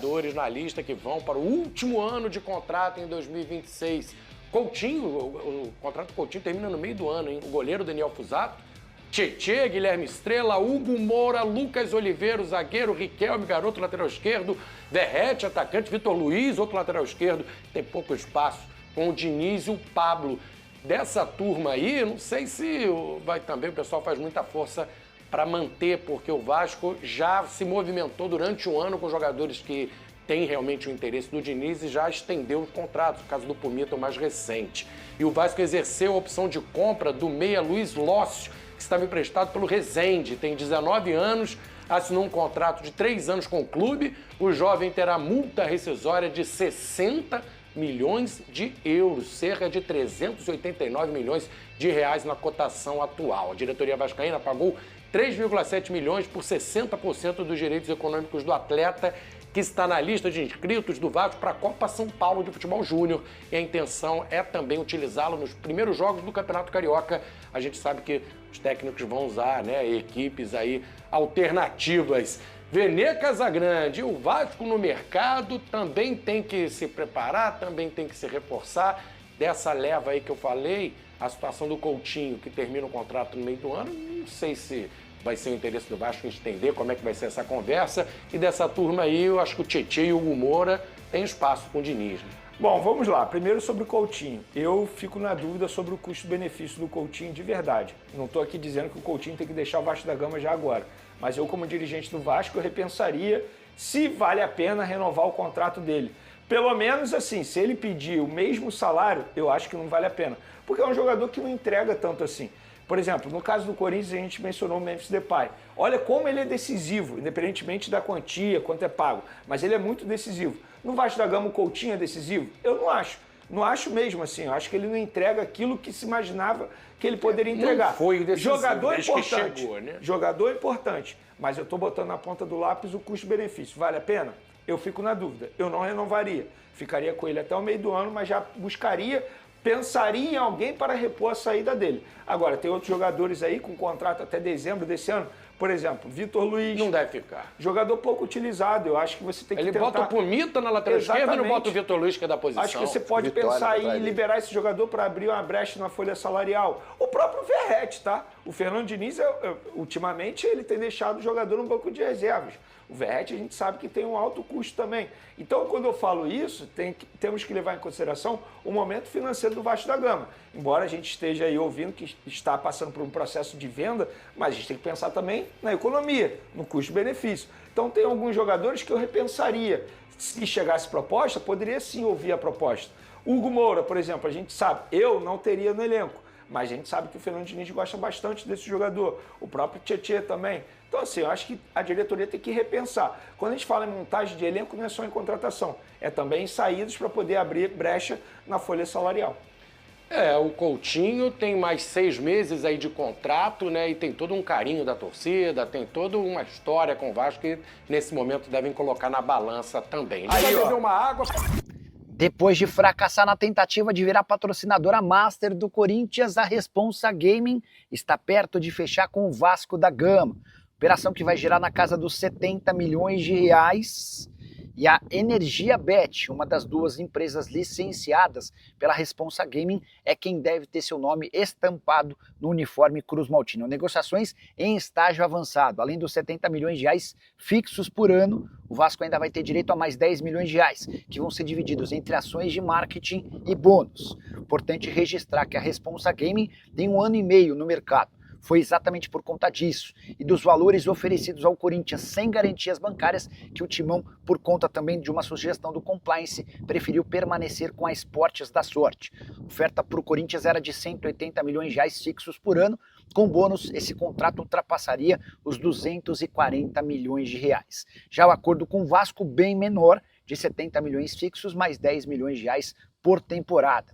jogadores na lista que vão para o último ano de contrato em 2026. Coutinho, o contrato do Coutinho termina no meio do ano, hein? O goleiro Daniel Fusato, Tietê, Guilherme Estrela, Hugo Moura, Lucas Oliveira, o zagueiro, Riquelme, garoto lateral esquerdo, Verratti, atacante, Vitor Luiz, outro lateral esquerdo, tem pouco espaço, com o Diniz e o Pablo. Dessa turma aí, não sei se vai também, o pessoal faz muita força para manter, porque o Vasco já se movimentou durante o ano com jogadores que têm realmente o interesse do Diniz e já estendeu os contratos, o caso do Pumita, o mais recente. E o Vasco exerceu a opção de compra do meia Luiz Lócio, que estava emprestado pelo Resende, tem 19 anos, assinou um contrato de 3 anos com o clube, o jovem terá multa rescisória de 60 milhões de euros, cerca de 389 milhões de reais na cotação atual. A diretoria vascaína pagou 3,7 milhões por 60% dos direitos econômicos do atleta, que está na lista de inscritos do Vasco para a Copa São Paulo de Futebol Júnior. E a intenção é também utilizá-lo nos primeiros jogos do Campeonato Carioca. A gente sabe que os técnicos vão usar, né, equipes aí alternativas. Vene Casagrande, o Vasco no mercado também tem que se preparar, também tem que se reforçar. Dessa leva aí que eu falei, a situação do Coutinho, que termina o contrato no meio do ano, não sei se vai ser o interesse do Vasco entender como é que vai ser essa conversa. E dessa turma aí, eu acho que o Tietê e o Hugo Moura têm espaço com o Diniz, né? Bom, vamos lá. Primeiro sobre o Coutinho. Eu fico na dúvida sobre o custo-benefício do Coutinho de verdade. Não estou aqui dizendo que o Coutinho tem que deixar o Vasco da Gama já agora. Mas eu, como dirigente do Vasco, eu repensaria se vale a pena renovar o contrato dele. Pelo menos assim, se ele pedir o mesmo salário, eu acho que não vale a pena. Porque é um jogador que não entrega tanto assim. Por exemplo, no caso do Corinthians, a gente mencionou o Memphis Depay. Olha como ele é decisivo, independentemente da quantia, quanto é pago. Mas ele é muito decisivo. No Vasco da Gama, o Coutinho é decisivo? Eu não acho. Não acho mesmo assim. Eu acho que ele não entrega aquilo que se imaginava que ele poderia entregar. Não foi decisivo, jogador importante. Chegou, né? Jogador importante. Mas eu estou botando na ponta do lápis o custo-benefício. Vale a pena? Eu fico na dúvida. Eu não renovaria. Ficaria com ele até o meio do ano, mas já pensaria em alguém para repor a saída dele. Agora, tem outros jogadores aí com contrato até dezembro desse ano. Por exemplo, Vitor Luiz. Não deve ficar. Jogador pouco utilizado. Eu acho que você tem que tentar... Ele bota o Pumita na lateral esquerda e não bota o Vitor Luiz, que é da posição. Acho que você pode pensar em liberar esse jogador para abrir uma brecha na folha salarial. O próprio Verratti, tá? O Fernando Diniz, ultimamente, ele tem deixado o jogador no banco de reservas. O Verratti, a gente sabe que tem um alto custo também. Então, quando eu falo isso, temos que levar em consideração o momento financeiro do Vasco da Gama. Embora a gente esteja aí ouvindo que está passando por um processo de venda, mas a gente tem que pensar também na economia, no custo-benefício. Então, tem alguns jogadores que eu repensaria. Se chegasse proposta, poderia sim ouvir a proposta. Hugo Moura, por exemplo, a gente sabe, eu não teria no elenco. Mas a gente sabe que o Fernando Diniz gosta bastante desse jogador. O próprio Tietê também. Então, assim, eu acho que a diretoria tem que repensar. Quando a gente fala em montagem de elenco, não é só em contratação. É também em saídas para poder abrir brecha na folha salarial. O Coutinho tem mais 6 meses aí de contrato, né? E tem todo um carinho da torcida, tem toda uma história com o Vasco que nesse momento devem colocar na balança também. Aí, vai beber uma água... Depois de fracassar na tentativa de virar patrocinadora master do Corinthians, a Responsa Gaming está perto de fechar com o Vasco da Gama. Operação que vai girar na casa dos 70 milhões de reais. E a Energia Bet, uma das 2 empresas licenciadas pela Responsa Gaming, é quem deve ter seu nome estampado no uniforme Cruz Maltino. Negociações em estágio avançado. Além dos 70 milhões de reais fixos por ano, o Vasco ainda vai ter direito a mais 10 milhões de reais, que vão ser divididos entre ações de marketing e bônus. Importante registrar que a Responsa Gaming tem 1 ano e meio no mercado. Foi exatamente por conta disso e dos valores oferecidos ao Corinthians sem garantias bancárias que o Timão, por conta também de uma sugestão do compliance, preferiu permanecer com a Esportes da Sorte. A oferta para o Corinthians era de 180 milhões de reais fixos por ano. Com bônus, esse contrato ultrapassaria os 240 milhões de reais. Já o acordo com o Vasco, bem menor, de 70 milhões fixos mais 10 milhões de reais por temporada.